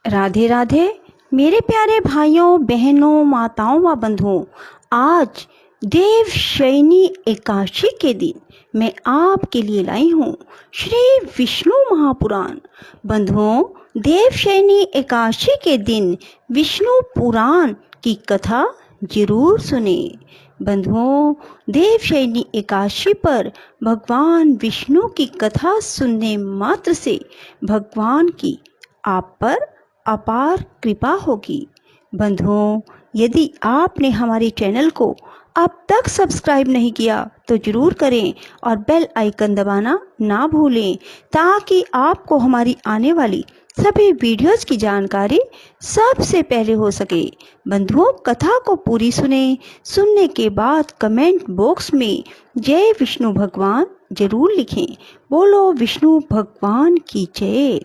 राधे राधे मेरे प्यारे भाइयों बहनों माताओं व बंधुओं। आज देवशयनी एकादशी के दिन मैं आपके लिए लाई हूँ श्री विष्णु महापुराण। बंधुओं, देवशयनी एकादशी के दिन विष्णु पुराण की कथा जरूर सुने। बंधुओं, देवशयनी एकादशी पर भगवान विष्णु की कथा सुनने मात्र से भगवान की आप पर अपार कृपा होगी। बंधुओं, यदि आपने हमारे चैनल को अब तक सब्सक्राइब नहीं किया तो जरूर करें और बेल आइकन दबाना ना भूलें, ताकि आपको हमारी आने वाली सभी वीडियोस की जानकारी सबसे पहले हो सके। बंधुओं, कथा को पूरी सुनने के बाद कमेंट बॉक्स में जय विष्णु भगवान जरूर लिखें। बोलो विष्णु भगवान की जय।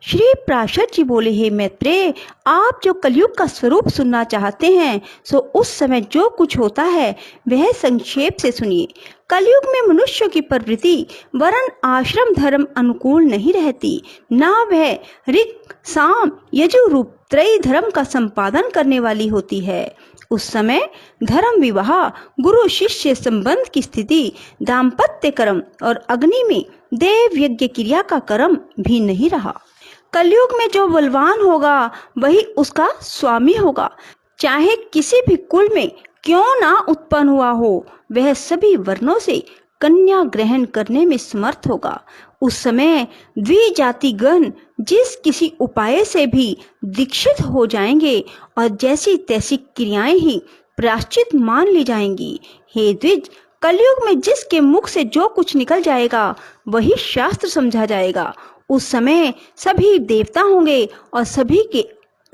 श्री प्राशर जी बोले, हे मैत्रेय, आप जो कलयुग का स्वरूप सुनना चाहते हैं सो उस समय जो कुछ होता है वह संक्षेप से सुनिए। कलयुग में मनुष्य की प्रवृत्ति वर्ण आश्रम धर्म अनुकूल नहीं रहती, ना वह ऋग साम यजु रूप त्रय धर्म का संपादन करने वाली होती है। उस समय धर्म विवाह, गुरु शिष्य संबंध की स्थिति, दाम्पत्य कर्म और अग्नि में देव यज्ञ क्रिया का कर्म भी नहीं रहा। कलयुग में जो बलवान होगा वही उसका स्वामी होगा, चाहे किसी भी कुल में क्यों ना उत्पन्न हुआ हो, वह सभी वर्णों से कन्या ग्रहण करने में समर्थ होगा। उस समय द्विजाति गण जिस किसी उपाय से भी दीक्षित हो जाएंगे और जैसी तैसी क्रियाएं ही प्रायश्चित मान ली जाएंगी। हे द्विज, कलयुग में जिसके मुख से जो कुछ निकल जाएगा वही शास्त्र समझा जाएगा। उस समय सभी देवता होंगे और सभी के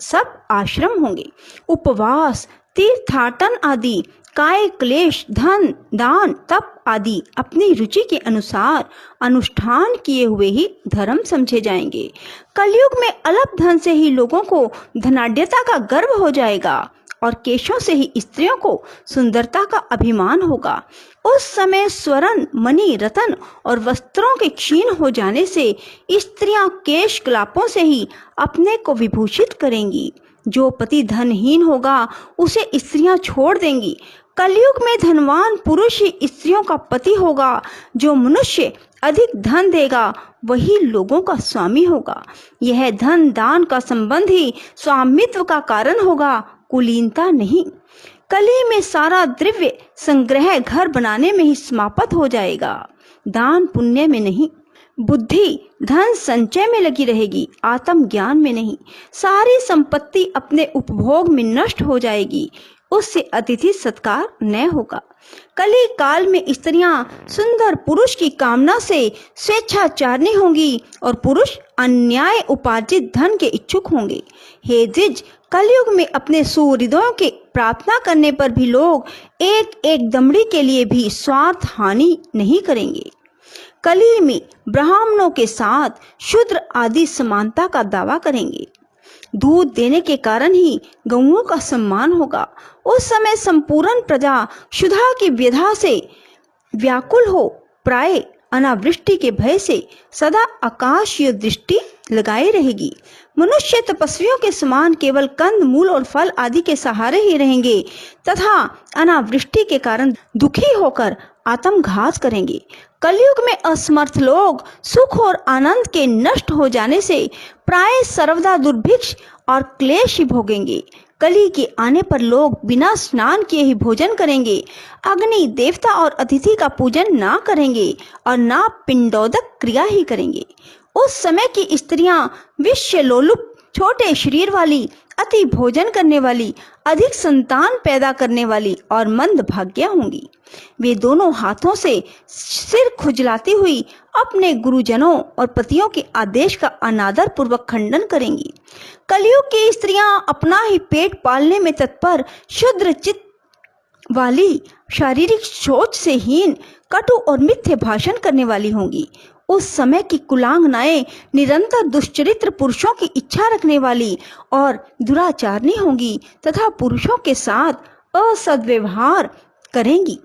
सब आश्रम होंगे। उपवास, तीर्थाटन आदि, काय क्लेश, धन दान तप आदि अपनी रुचि के अनुसार अनुष्ठान किए हुए ही धर्म समझे जाएंगे। कलयुग में अल्प धन से ही लोगों को धनाढ्यता का गर्व हो जाएगा और केशों से ही स्त्रियों को सुंदरता का अभिमान होगा। उस समय स्वर्ण, मणि, रतन और वस्त्रों के क्षीण हो जाने से स्त्रियां केश कलापों से ही अपने को विभूषित करेंगी। जो पति धनहीन होगा उसे स्त्रियां छोड़ देंगी। कलयुग में धनवान पुरुष ही स्त्रियों का पति होगा। जो मनुष्य अधिक धन देगा वही लोगों का स्वामी होगा। यह धन दान का संबंध ही स्वामित्व का कारण होगा, कुलीनता नहीं। कली में सारा द्रव्य संग्रह घर बनाने में ही समाप्त हो जाएगा, दान पुण्य में नहीं। बुद्धि धन संचय में लगी रहेगी, आत्म ज्ञान में नहीं। सारी संपत्ति अपने उपभोग में नष्ट हो जाएगी, उससे अतिथि सत्कार न होगा। कली काल में स्त्रियां सुंदर पुरुष की कामना से स्वेच्छाचारिणी होंगी और पुरुष अन्याय उपार्जित धन के इच्छुक होंगे। हे द्विज, कलयुग में अपने सुहृदों के प्रार्थना करने पर भी लोग एक एक दमड़ी के लिए भी स्वार्थ हानि नहीं करेंगे। कली में ब्राह्मणों के साथ शूद्र आदि समानता का दावा करेंगे। दूध देने के कारण ही गौओं का सम्मान होगा। उस समय संपूर्ण प्रजा क्षुधा की व्यथा से व्याकुल हो, प्राय अनावृष्टि के भय से सदा आकाशीय दृष्टि लगाई रहेगी। मनुष्य तपस्वियों के समान केवल कंद मूल और फल आदि के सहारे ही रहेंगे तथा अनावृष्टि के कारण दुखी होकर आत्मघात करेंगे। कलयुग में असमर्थ लोग सुख और आनंद के नष्ट हो जाने से प्राय सर्वदा दुर्भिक्ष और क्लेश ही भोगेंगे। कली के आने पर लोग बिना स्नान किए ही भोजन करेंगे, अग्नि देवता और अतिथि का पूजन ना करेंगे और ना पिंडोदक क्रिया ही करेंगे। उस समय की स्त्रियां विषयलोलुप, छोटे शरीर वाली, अति भोजन करने वाली, अधिक संतान पैदा करने वाली और मंद भाग्या होंगी। वे दोनों हाथों से सिर खुजलाती हुई अपने गुरुजनों और पतियों के आदेश का अनादर पूर्वक खंडन करेंगी। कलयुग की स्त्रियां अपना ही पेट पालने में तत्पर, शुद्र चित्त वाली, शारीरिक सोच से हीन, कटु और मिथ्य भाषण करने वाली होंगी। उस समय की कुलांगनाएं निरंतर दुष्चरित्र पुरुषों की इच्छा रखने वाली और दुराचारणी होंगी तथा पुरुषों के साथ असद्व्यवहार करेंगी।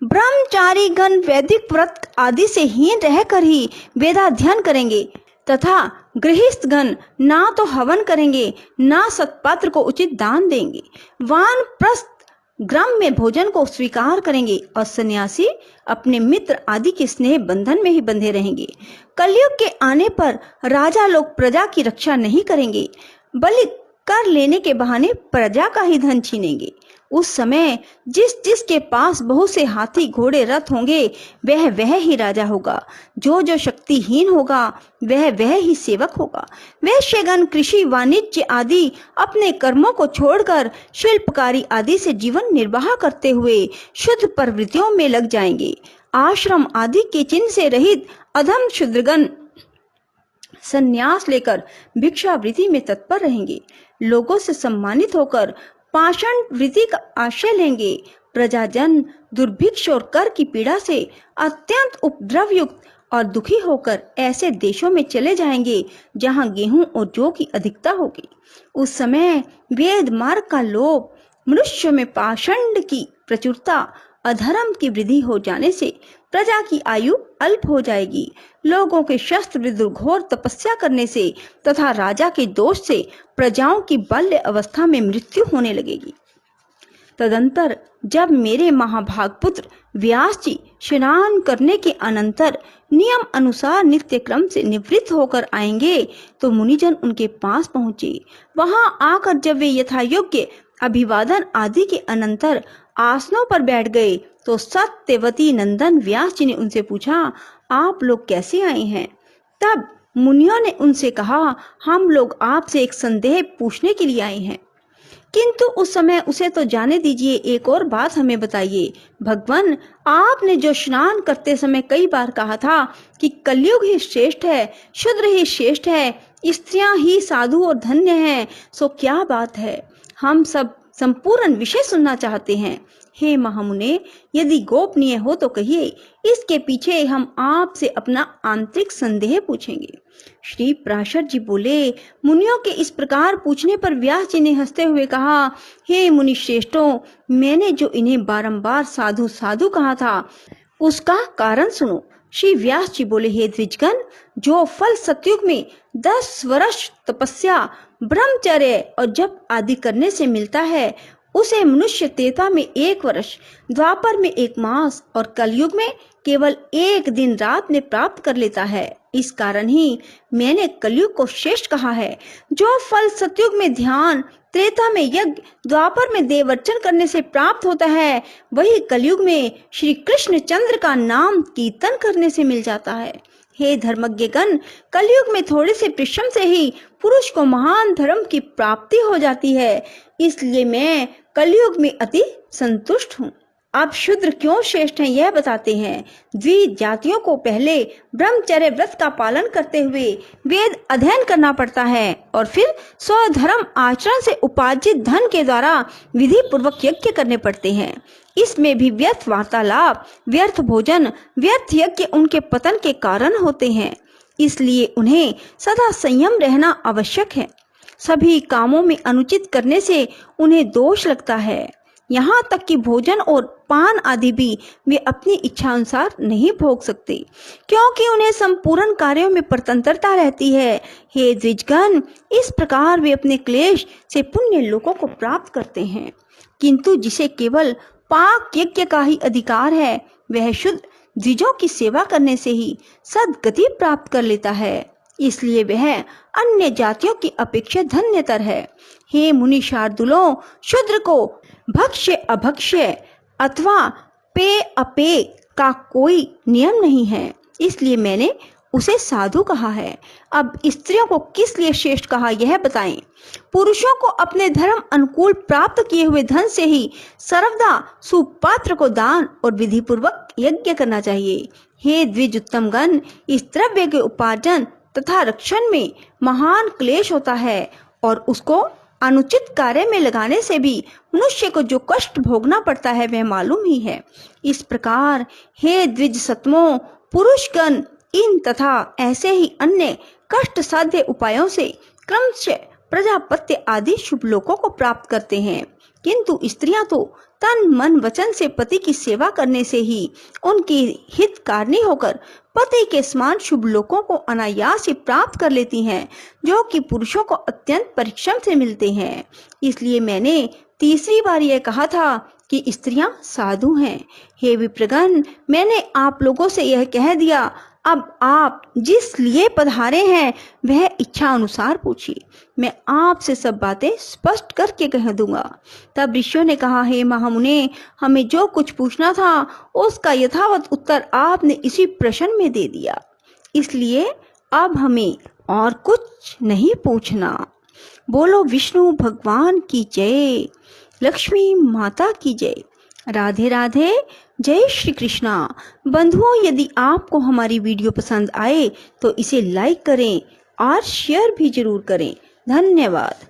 ब्रह्मचारी गण वैदिक व्रत आदि से हीन रहकर ही वेदाध्ययन करेंगे तथा गृहस्थगण ना तो हवन करेंगे, ना सत्पात्र को उचित दान देंगे। वानप्रस्थ ग्राम में भोजन को स्वीकार करेंगे और सन्यासी अपने मित्र आदि के स्नेह बंधन में ही बंधे रहेंगे। कलयुग के आने पर राजा लोग प्रजा की रक्षा नहीं करेंगे, बल्कि कर लेने के बहाने प्रजा का ही धन छीनेंगे। उस समय जिस जिसके पास बहुत से हाथी घोड़े रथ होंगे वह ही राजा होगा। जो शक्तिहीन होगा वह ही सेवक होगा। वैश्यगण कृषि वाणिज्य आदि अपने कर्मों को छोड़कर शिल्पकारी आदि से जीवन निर्वाह करते हुए शुद्ध प्रवृत्तियों में लग जाएंगे। आश्रम आदि के चिन्ह से रहित अधम शूद्रगण संन्यास लेकर भिक्षावृत्ति में तत्पर रहेंगे। लोगों से सम्मानित होकर पाषाण वृत्ति का आश्रय लेंगे। प्रजाजन दुर्भिक्ष और कर की पीड़ा से अत्यंत उपद्रव युक्त और दुखी होकर ऐसे देशों में चले जाएंगे जहां गेहूं और जौ की अधिकता होगी। उस समय वेद मार्ग का लोभ, मनुष्य में पाषाण की प्रचुरता, अधर्म की वृद्धि हो जाने से प्रजा की आयु अल्प हो जाएगी। लोगों के शस्त्र विरुद्ध घोर तपस्या करने से तथा राजा के दोष से प्रजाओं की बाल्य अवस्था में मृत्यु होने लगेगी। तदंतर जब मेरे महाभाग पुत्र व्यास जी स्नान करने के अनंतर नियम अनुसार नित्य क्रम से निवृत्त होकर आएंगे तो मुनिजन उनके पास पहुंचे। वहां आकर जब वे यथा योग्य अभिवादन आदि के अनंतर आसनों पर बैठ गए तो सत्यवती नंदन व्यास जी ने उनसे पूछा, आप लोग कैसे आए हैं? तब मुनियों ने उनसे कहा, हम लोग आपसे एक संदेह पूछने के लिए आए हैं। किंतु उस समय उसे तो जाने दीजिए, एक और बात हमें बताइए। भगवान, आपने जो स्नान करते समय कई बार कहा था कि कलयुग ही श्रेष्ठ है, शूद्र ही श्रेष्ठ है, स्त्रियां ही साधु और धन्य हैं, सो क्या बात है? हम सब संपूर्ण विषय सुनना चाहते हैं। हे महामुने, यदि गोपनीय हो तो कहिए, इसके पीछे हम आपसे अपना आंतरिक संदेह पूछेंगे। श्री पराशर जी बोले, मुनियों के इस प्रकार पूछने पर व्यास जी ने हंसते हुए कहा, हे मुनि श्रेष्ठों, मैंने जो इन्हें बारंबार साधु साधु कहा था उसका कारण सुनो। श्री व्यास जी बोले, हे द्विजगण, जो फल सतयुग में 10 वर्ष तपस्या, ब्रह्मचर्य और जप आदि करने से मिलता है उसे मनुष्य त्रेता में 1 वर्ष, द्वापर में 1 मास और कलयुग में केवल 1 दिन रात में प्राप्त कर लेता है। इस कारण ही मैंने कलयुग को श्रेष्ठ कहा है। जो फल सतयुग में ध्यान, त्रेता में यज्ञ, द्वापर में देवर्चन करने से प्राप्त होता है वही कलयुग में श्री कृष्ण चंद्र का नाम कीर्तन करने से मिल जाता है। हे धर्मज्ञगण, कलयुग में थोड़े से परिश्रम से ही पुरुष को महान धर्म की प्राप्ति हो जाती है, इसलिए मैं कलयुग में अति संतुष्ट हूँ। अब शूद्र क्यों श्रेष्ठ हैं यह बताते हैं। द्विज जातियों को पहले ब्रह्मचर्य व्रत का पालन करते हुए वेद अध्ययन करना पड़ता है और फिर स्वधर्म आचरण से उपार्जित धन के द्वारा विधि पूर्वक यज्ञ करने पड़ते हैं। इसमें भी व्यर्थ वार्तालाप, व्यर्थ भोजन, व्यर्थ यज्ञ उनके पतन के कारण होते हैं, इसलिए उन्हें सदा संयम रहना आवश्यक है। सभी कामों में अनुचित करने से उन्हें दोष लगता है। यहाँ तक कि भोजन और पान आदि भी वे अपनी इच्छा अनुसार नहीं भोग सकते, क्योंकि उन्हें संपूर्ण कार्यों में स्वतंत्रता रहती है। हे द्विजगण, इस प्रकार वे अपने क्लेश से पुण्य लोकों को प्राप्त करते हैं। किंतु जिसे केवल पाक यज्ञ का ही अधिकार है वह शुद्ध द्विजों की सेवा करने से ही सद्गति प्राप्त कर लेता है, इसलिए वह अन्य जातियों की अपेक्षा धन्यतर है। हे मुनि शार्दुलों, शूद्र को भक्ष्य अभक्ष्य अथवा पेय अपेय का कोई नियम नहीं है, इसलिए मैंने उसे साधु कहा है। अब स्त्रियों को किस लिए श्रेष्ठ कहा यह बताएं। पुरुषों को अपने धर्म अनुकूल प्राप्त किए हुए धन से ही सर्वदा सुपात्र को दान और विधि पूर्वक यज्ञ करना चाहिए। हे द्विज उत्तमगण, इस द्रव्य के उपार्जन तथा रक्षण में महान क्लेश होता है और उसको अनुचित कार्य में लगाने से भी मनुष्य को जो कष्ट भोगना पड़ता है वह मालूम ही है। इस प्रकार हे द्विज सत्वों, पुरुषगण इन तथा ऐसे ही अन्य कष्ट साध्य उपायों से क्रमशः प्रजापत्य आदि शुभ लोकों को प्राप्त करते हैं, किंतु स्त्रियां तो तन मन वचन से पति की सेवा करने से ही उनकी हितकारिणी होकर पति के समान शुभ लोकों को अनायास ही प्राप्त कर लेती हैं, जो कि पुरुषों को अत्यंत परिश्रम से मिलते हैं। इसलिए मैंने तीसरी बार यह कहा था कि स्त्रियां साधु हैं। हे विप्रगण, मैंने आप लोगों से यह कह दिया, अब आप जिस लिए पधारे हैं वह इच्छा अनुसार पूछिए, मैं आपसे सब बातें स्पष्ट करके कह दूंगा। तब ऋषियों ने कहा, हे महामुने, हमें जो कुछ पूछना था उसका यथावत उत्तर आपने इसी प्रश्न में दे दिया, इसलिए अब हमें और कुछ नहीं पूछना। बोलो विष्णु भगवान की जय, लक्ष्मी माता की जय। राधे राधे, जय श्री कृष्णा। बंधुओं, यदि आपको हमारी वीडियो पसंद आए तो इसे लाइक करें और शेयर भी जरूर करें। धन्यवाद।